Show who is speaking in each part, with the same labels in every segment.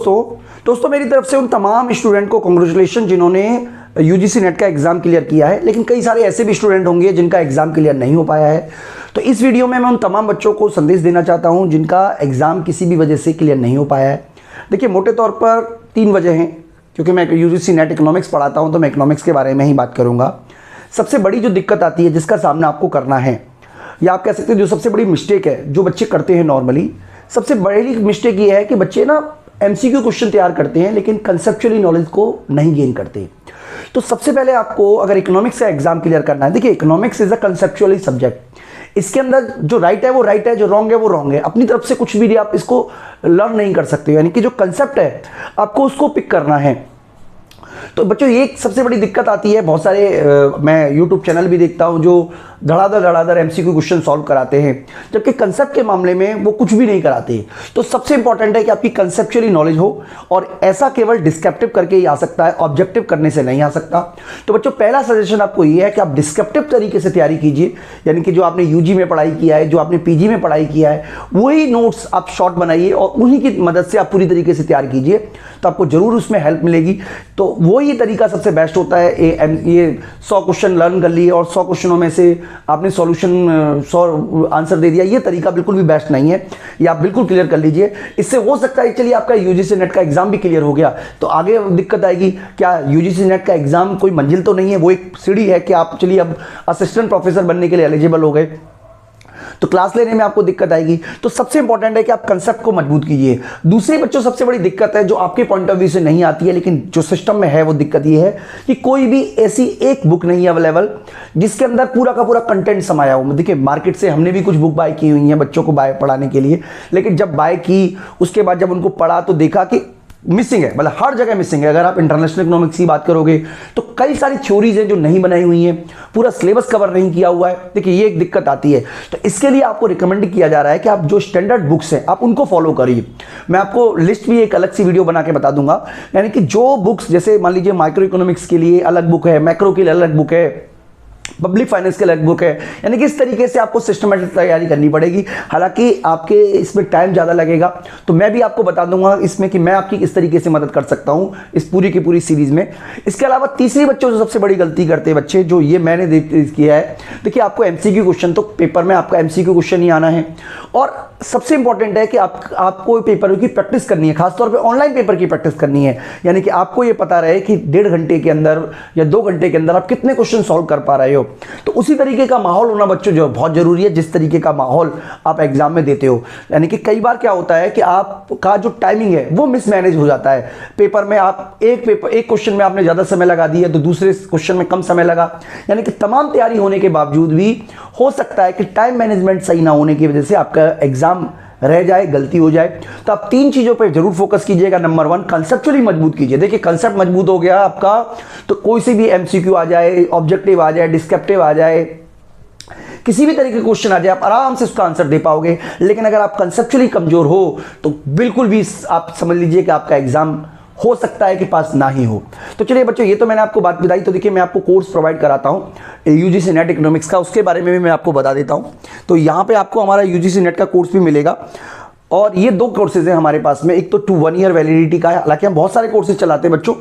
Speaker 1: दोस्तों मेरी तरफ से उन तमाम स्टूडेंट को कांग्रेचुलेशन जिन्होंने यूजीसी नेट का एग्ज़ाम क्लियर किया है, लेकिन कई सारे ऐसे भी स्टूडेंट होंगे जिनका एग्ज़ाम क्लियर नहीं हो पाया है। तो इस वीडियो में मैं उन तमाम बच्चों को संदेश देना चाहता हूं जिनका एग्ज़ाम किसी भी वजह से क्लियर नहीं हो पाया है। देखिए, मोटे तौर पर 3 वजह हैं, क्योंकि मैं यूजीसी नेट इकोनॉमिक्स पढ़ाता हूँ तो मैं इकोनॉमिक्स के बारे में ही बात करूँगा। सबसे बड़ी जो दिक्कत आती है जिसका सामना आपको करना है, या आप कह सकते हैं जो सबसे बड़ी मिस्टेक है जो बच्चे करते हैं नॉर्मली, सबसे बड़ी मिस्टेक ये है कि बच्चे ना एमसीक्यू क्वेश्चन तैयार करते हैं लेकिन कंसेप्चुअली नॉलेज को नहीं गेन करते। तो सबसे पहले आपको अगर इकोनॉमिक्स का एग्जाम क्लियर करना है, देखिए economics is a conceptually subject. इसके अंदर जो राइट है वो राइट है, जो रॉन्ग है वो रॉन्ग है। अपनी तरफ से कुछ भी आप इसको लर्न नहीं कर सकते, यानी कि जो कंसेप्ट है आपको उसको पिक करना है। तो बच्चों ये सबसे बड़ी दिक्कत आती है। बहुत सारे मैं यूट्यूब चैनल भी देखता हूँ जो धड़ाधड़ एमसीक्यू क्वेश्चन सॉल्व कराते हैं, जबकि कंसेप्ट के मामले में वो कुछ भी नहीं कराते। तो सबसे इंपॉर्टेंट है कि आपकी कंसेप्चुअली नॉलेज हो, और ऐसा केवल डिस्क्रिप्टिव करके ही आ सकता है, ऑब्जेक्टिव करने से नहीं आ सकता। तो बच्चों पहला सजेशन आपको ये है कि आप डिस्क्रिप्टिव तरीके से तैयारी कीजिए, यानी कि जो आपने यूजी में पढ़ाई किया है, जो आपने पीजी में पढ़ाई किया है, वही नोट्स आप शॉर्ट बनाइए और उन्हीं की मदद से आप पूरी तरीके से तैयार कीजिए, तो आपको जरूर उसमें हेल्प मिलेगी। तो वही तरीका सबसे बेस्ट होता है। ये 100 क्वेश्चन लर्न कर लिए और 100 क्वेश्चनों में से आपने सॉल्यूशन 100 आंसर दे दिया, ये तरीका बिल्कुल भी बेस्ट नहीं है। ये आप बिल्कुल क्लियर कर लीजिए। इससे हो सकता है चलिए आपका यूजीसी नेट का एग्जाम भी क्लियर हो गया, तो आगे दिक्कत आएगी। क्या यूजीसी नेट का एग्जाम कोई मंजिल तो नहीं है, वो एक सीढ़ी है कि आप चलिए अब असिस्टेंट प्रोफेसर बनने के लिए एलिजिबल हो गए, तो क्लास लेने में आपको दिक्कत आएगी। तो सबसे इंपॉर्टेंट है कि आप कंसेप्ट को मजबूत कीजिए। दूसरी बच्चों सबसे बड़ी दिक्कत है जो आपके पॉइंट ऑफ व्यू से नहीं आती है लेकिन जो सिस्टम में है, वो दिक्कत ये है कि कोई भी ऐसी एक बुक नहीं है अवेलेबल जिसके अंदर पूरा का पूरा कंटेंट समाया हो। देखिए, मार्केट से हमने भी कुछ बुक बाय की हुई हैं बच्चों को पढ़ाने के लिए, लेकिन जब बाय की उसके बाद जब उनको पढ़ा तो देखा कि मिसिंग है, मतलब हर जगह मिसिंग है। अगर आप इंटरनेशनल इकोनॉमिक्स की बात करोगे तो कई सारी थ्योरीज हैं जो नहीं बनाई हुई हैं, पूरा सिलेबस कवर नहीं किया हुआ है। देखिए, ये एक दिक्कत आती है। तो इसके लिए आपको रिकमेंड किया जा रहा है कि आप जो स्टैंडर्ड बुक्स हैं आप उनको फॉलो करिए। मैं आपको लिस्ट भी एक अलग सी वीडियो बना के बता दूंगा, यानी कि जो बुक्स, जैसे मान लीजिए माइक्रो इकोनॉमिक्स के लिए अलग बुक है, मैक्रो के लिए अलग बुक है, पब्लिक फाइनेंस के अलग बुक है, यानी कि इस तरीके से आपको सिस्टमेटिक तैयारी करनी पड़ेगी। हालांकि आपके इसमें टाइम ज़्यादा लगेगा, तो मैं भी आपको बता दूंगा इसमें कि मैं आपकी किस तरीके से मदद कर सकता हूं इस पूरी की पूरी सीरीज में। इसके अलावा तीसरी बच्चों जो सबसे बड़ी गलती करते हैं बच्चे, जो ये मैंने किया है, देखिए आपको एमसीक्यू क्वेश्चन, तो पेपर में आपका एमसीक्यू क्वेश्चन ही आना है, और सबसे इंपॉर्टेंट है कि आपको पेपर की प्रैक्टिस करनी है, खासतौर पे ऑनलाइन पेपर की प्रैक्टिस करनी है। यानी कि आपको ये पता रहे कि 1.5 घंटे के अंदर या 2 घंटे के अंदर आप कितने क्वेश्चन सॉल्व कर पा रहे हो। तो उसी तरीके का माहौल होना बच्चों जो बहुत जरूरी है, जिस तरीके का माहौल आप एग्जाम में देते हो। यानी कि कई बार क्या होता है कि आपका जो टाइमिंग है वो मिसमैनेज हो जाता है। पेपर में आप एक क्वेश्चन में आपने ज्यादा समय लगा दिया तो दूसरे क्वेश्चन में कम समय लगा, यानी कि तमाम तैयारी होने के बावजूद भी हो सकता है कि टाइम मैनेजमेंट सही ना होने की वजह से आपका एग्जाम रह जाए, गलती हो जाए। तो आप 3 चीजों पे जरूर फोकस कीजिएगा। नंबर 1, कंसेप्चुअली मजबूत कीजिए। देखिए, कंसेप्ट मजबूत हो गया आपका तो कोई से भी एमसीक्यू आ जाए, ऑब्जेक्टिव आ जाए, डिस्क्रिप्टिव आ जाए, किसी भी तरीके का क्वेश्चन आ जाए, आप आराम से उसका आंसर दे पाओगे। लेकिन अगर आप कंसेप्चुअली कमजोर हो तो बिल्कुल भी आप समझ लीजिए कि आपका एग्जाम हो सकता है कि पास ना ही हो। तो चलिए बच्चों, ये तो मैंने आपको बात बताई। तो देखिए, मैं आपको कोर्स प्रोवाइड कराता हूँ यूजीसी नेट इकोनॉमिक्स का, उसके बारे में भी मैं आपको बता देता हूँ। तो यहाँ पे आपको हमारा यूजीसी नेट का कोर्स भी मिलेगा, और ये 2 कोर्सेज हैं हमारे पास में। एक तो 1 ईयर वैलिडिटी का है, हालांकि हम बहुत सारे कोर्सेज चलाते हैं बच्चों,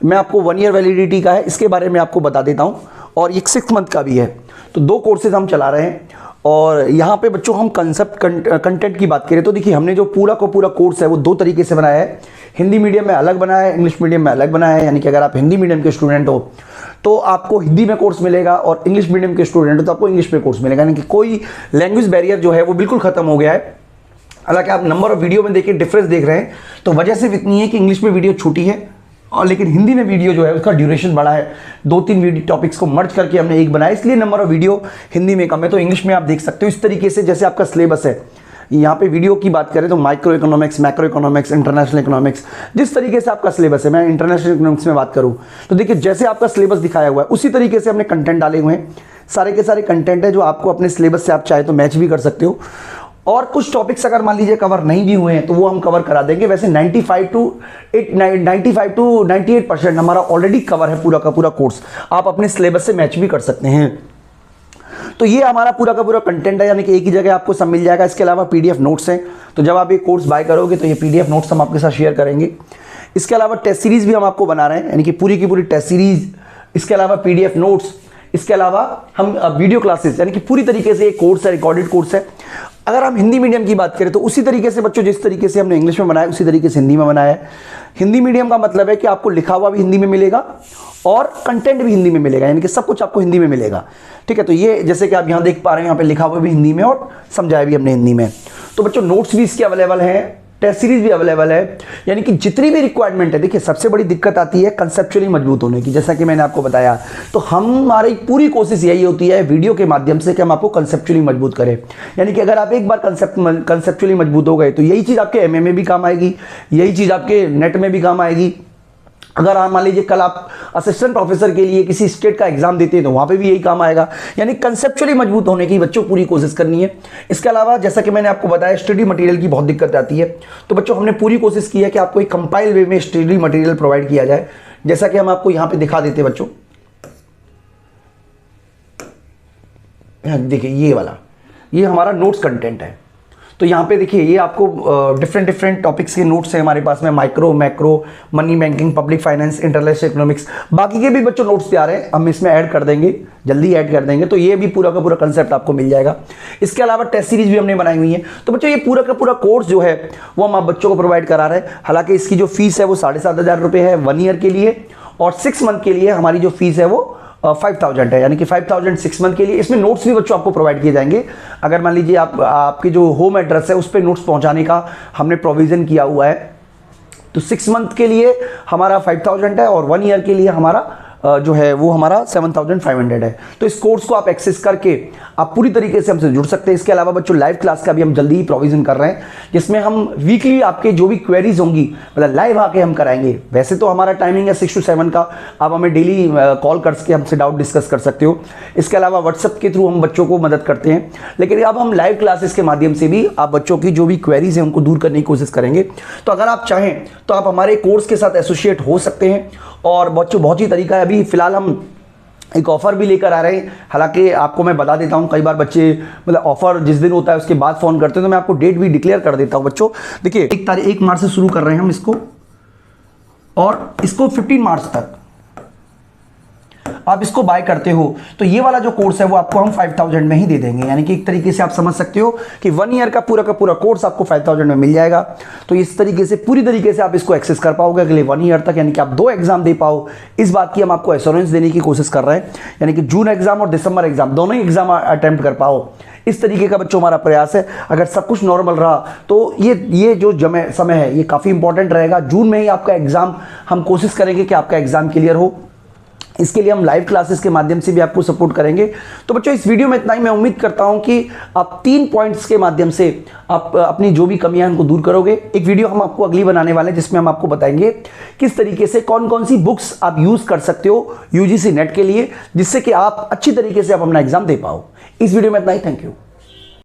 Speaker 1: मैं आपको 1 ईयर वैलिडिटी का है, इसके बारे में आपको बता देता हूँ, और एक 6 मंथ का भी है। तो 2 कोर्सेज हम चला रहे हैं। और यहाँ पे बच्चों हम कंटेंट की बात करें तो देखिए, हमने जो पूरा का पूरा कोर्स है वो 2 तरीके से बनाया है। हिंदी मीडियम में अलग बनाया है, इंग्लिश मीडियम में अलग बनाया है। यानी कि अगर आप हिंदी मीडियम के स्टूडेंट हो तो आपको हिंदी में कोर्स मिलेगा, और इंग्लिश मीडियम के स्टूडेंट हो तो आपको इंग्लिश में कोर्स मिलेगा। यानी कि कोई लैंग्वेज बैरियर जो है वो बिल्कुल खत्म हो गया है। हालांकि आप नंबर ऑफ वीडियो में देखिए डिफरेंस देख रहे हैं, तो वजह सिर्फ इतनी है कि इंग्लिश में वीडियो छोटी है, और लेकिन हिंदी में वीडियो जो है उसका ड्यूरेशन बड़ा है। 2-3 वीडियो टॉपिक्स को मर्ज करके हमने एक बनाया, इसलिए नंबर ऑफ वीडियो हिंदी में कम है। तो इंग्लिश में आप देख सकते हो इस तरीके से, जैसे आपका सिलेबस है। यहाँ पे वीडियो की बात करें तो micro economics, macro economics, international economics, जिस तरीके से आपका सिलेबस है, मैं इंटरनेशनल इकोनॉमिक्स में बात करूँ तो देखिए जैसे आपका सिलेबस दिखाया हुआ है उसी तरीके से हमने कंटेंट डाले हुए हैं। सारे के सारे कंटेंट है जो आपको अपने सिलेबस से आप चाहे तो मैच भी कर सकते हो। और कुछ टॉपिक्स अगर मान लीजिए कवर नहीं भी हुए हैं तो वो हम कवर करा देंगे। वैसे 95 to 98% हमारा ऑलरेडी कवर है पूरा का पूरा कोर्स, आप अपने सिलेबस से मैच भी कर सकते हैं। तो ये हमारा पूरा का पूरा कंटेंट है, यानी कि एक ही जगह आपको सब मिल जाएगा। इसके अलावा पीडीएफ नोट्स हैं, तो जब आप ये कोर्स बाय करोगे तो ये पीडीएफ नोट्स हम आपके साथ शेयर करेंगे। इसके अलावा टेस्ट सीरीज भी हम आपको बना रहे हैं, यानी कि पूरी की पूरी टेस्ट सीरीज, इसके अलावा पीडीएफ नोट्स, इसके अलावा हम वीडियो क्लासेस, यानी कि पूरी तरीके से एक कोर्स है, रिकॉर्डेड कोर्स है। अगर हम हिंदी मीडियम की बात करें तो उसी तरीके से बच्चों, जिस तरीके से हमने इंग्लिश में बनाया उसी तरीके से हिंदी में बनाया है। हिंदी मीडियम का मतलब है कि आपको लिखा हुआ भी हिंदी में मिलेगा और कंटेंट भी हिंदी में मिलेगा, यानी कि सब कुछ आपको हिंदी में मिलेगा। ठीक है, तो ये जैसे कि आप यहाँ देख पा रहे हैं, यहाँ पे लिखा हुआ भी हिंदी में और समझाया भी हमने हिंदी में। तो बच्चों नोट्स भी इसके अवेलेबल हैं, टेस्ट सीरीज भी अवेलेबल है, यानी कि जितनी भी रिक्वायरमेंट है। देखिए सबसे बड़ी दिक्कत आती है कंसेप्चुअली मजबूत होने की, जैसा कि मैंने आपको बताया। तो हमारी पूरी कोशिश यही होती है वीडियो के माध्यम से कि हम आपको कंसेप्चुअली मजबूत करें, यानी कि अगर आप एक बार कंसेप्चुअली मजबूत हो गए तो यही चीज़ आपके एमए में भी काम आएगी, यही चीज़ आपके नेट में भी काम आएगी। अगर आप मान लीजिए कल आप असिस्टेंट प्रोफेसर के लिए किसी स्टेट का एग्जाम देते हैं तो वहां पे भी यही काम आएगा, यानी कंसेप्चुअली मजबूत होने की बच्चों पूरी कोशिश करनी है। इसके अलावा जैसा कि मैंने आपको बताया स्टडी मटेरियल की बहुत दिक्कत आती है, तो बच्चों हमने पूरी कोशिश की है कि आपको एक कंपाइल वे में स्टडी मटेरियल प्रोवाइड किया जाए, जैसा कि हम आपको यहां पर दिखा देते हैं बच्चों। देखिए ये वाला, ये हमारा नोट्स कंटेंट है। तो यहाँ पे देखिए ये आपको डिफरेंट टॉपिक्स के नोट्स हैं हमारे पास में, micro, macro, money banking, public finance, international economics, बाकी के भी बच्चों नोट्स तैयार हैं, हम इसमें ऐड कर देंगे, जल्दी ऐड कर देंगे। तो ये भी पूरा का पूरा कंसेप्ट आपको मिल जाएगा। इसके अलावा टेस्ट सीरीज भी हमने बनाई हुई है। तो बच्चों ये पूरा का पूरा कोर्स जो है वो हम आप बच्चों को प्रोवाइड करा रहे हैं। हालांकि इसकी जो फीस है वो 7,500 रुपये है 1 ईयर के लिए, और 6 मंथ के लिए हमारी जो फीस है वो 5,000 है, यानी कि 5,000 6 मंथ के लिए। इसमें नोट्स भी बच्चों आपको प्रोवाइड किए जाएंगे। अगर मान लीजिए आपके जो होम एड्रेस है उस पर नोट्स पहुंचाने का हमने प्रोविज़न किया हुआ है, तो 6 मंथ के लिए हमारा 5,000 है और 1 ईयर के लिए हमारा जो है वो हमारा 7,500 है। तो इस कोर्स को आप एक्सेस करके आप पूरी तरीके से हमसे जुड़ सकते हैं। इसके अलावा बच्चों लाइव क्लास का भी हम जल्दी ही प्रोविज़न कर रहे हैं, जिसमें हम वीकली आपके जो भी क्वेरीज होंगी मतलब लाइव आके हम कराएंगे। वैसे तो हमारा टाइमिंग है 6 to 7 का, आप हमें डेली कॉल करके हमसे डाउट डिस्कस कर सकते हो। इसके अलावा व्हाट्सएप के थ्रू हम बच्चों को मदद करते हैं, लेकिन अब हम लाइव क्लासेस के माध्यम से भी आप बच्चों की जो भी क्वेरीज हैं उनको दूर करने की कोशिश करेंगे। तो अगर आप चाहें तो आप हमारे कोर्स के साथ एसोसिएट हो सकते हैं। और बच्चों बहुत ही तरीका है, अभी फिलहाल हम एक ऑफ़र भी लेकर आ रहे हैं। हालांकि आपको मैं बता देता हूं, कई बार बच्चे मतलब ऑफ़र जिस दिन होता है उसके बाद फ़ोन करते हैं, तो मैं आपको डेट भी डिक्लेयर कर देता हूं। बच्चों देखिए 1 मार्च से शुरू कर रहे हैं हम इसको, और इसको 15 मार्च तक आप इसको बाय करते हो तो ये वाला जो कोर्स है वो आपको हम 5,000 में ही दे देंगे, यानी कि एक तरीके से आप समझ सकते हो कि 1 ईयर का पूरा कोर्स आपको 5,000 में मिल जाएगा। तो इस तरीके से पूरी तरीके से आप इसको एक्सेस कर पाओगे अगले 1 ईयर तक, यानी कि आप 2 एग्जाम दे पाओ, इस बात की हम आपको एश्योरेंस देने की कोशिश कर रहे हैं। यानी कि जून एग्जाम और दिसंबर एग्जाम दोनों ही एग्जाम अटेम्प्ट कर पाओ, इस तरीके का बच्चों हमारा प्रयास है। अगर सब कुछ नॉर्मल रहा तो ये जो समय है ये काफ़ी इंपॉर्टेंट रहेगा। जून में ही आपका एग्जाम, हम कोशिश करेंगे कि आपका एग्जाम क्लियर हो। इसके लिए हम लाइव क्लासेस के माध्यम से भी आपको सपोर्ट करेंगे। तो बच्चों इस वीडियो में इतना ही। मैं उम्मीद करता हूं कि आप 3 पॉइंट्स के माध्यम से आप अपनी जो भी कमियां हैं उनको दूर करोगे। एक वीडियो हम आपको अगली बनाने वाले हैं जिसमें हम आपको बताएंगे किस तरीके से कौन कौन सी बुक्स आप यूज कर सकते हो यूजीसी नेट के लिए, जिससे कि आप अच्छी तरीके से आप अपना एग्जाम दे पाओ। इस वीडियो में इतना ही। Thank you.